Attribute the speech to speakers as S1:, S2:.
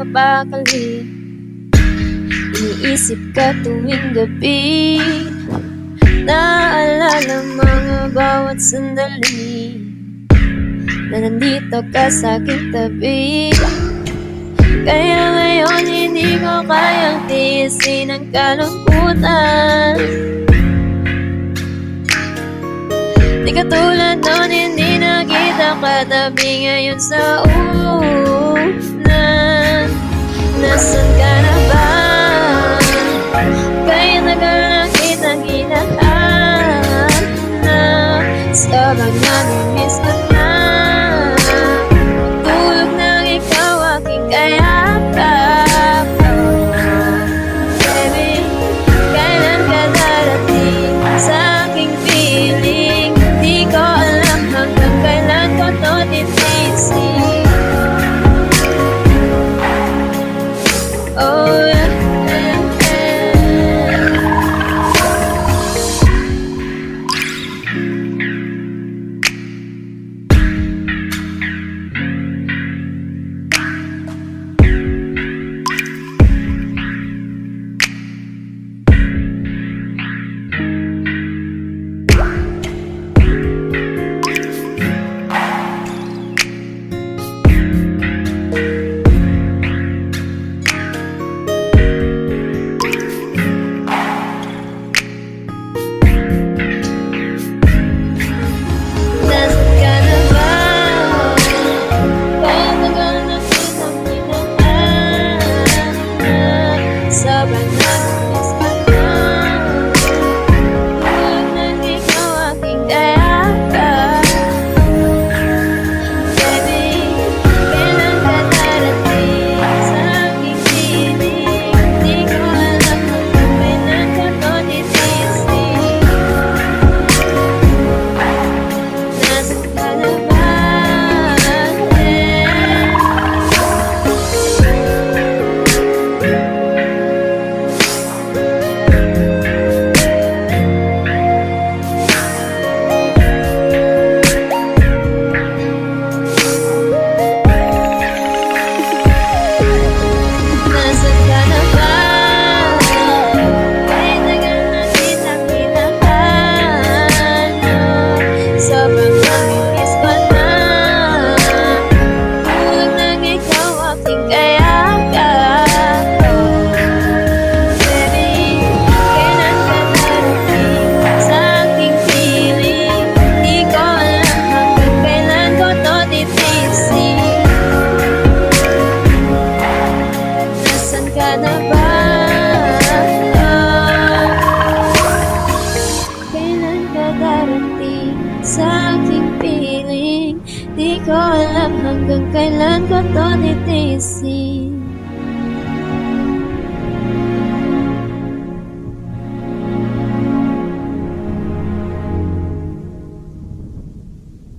S1: mapakali. Iniisip ka tuwing gabi, naalala mga bawat sandali na nandito ka sa aking tabi. Kaya ngayon hindi ko kayang tiisin ang kalungkutan. Di katulad noon, hindi nakita katabi ngayon sa ulan. Nasaan ka na ba? Kaya tagal na kitang hinahanap. Sobrang namimiss ko na tulog nang ikaw aking kayakap. Baby, kailan ka darating sa aking piling? Di ko alam hanggang kailan ko to titising. Oh yeah. Sobrang namimiss ko na tulog nang ikaw aking kayakap. Baby, kailan ka darating sa aking piling? Di ko alam hanggang kailan ko to titising. Nasaan ka na ba? Sobrang namimiss ko na tulog nang ikaw aking kayakap. Baby, kailan ka darating sa aking piling? Di ko alam hanggang kailan ko to titising. Nasaan ka na ba? Kailan ka darating sa aking piling? Di ko alam hanggang kailan ko to titiisin.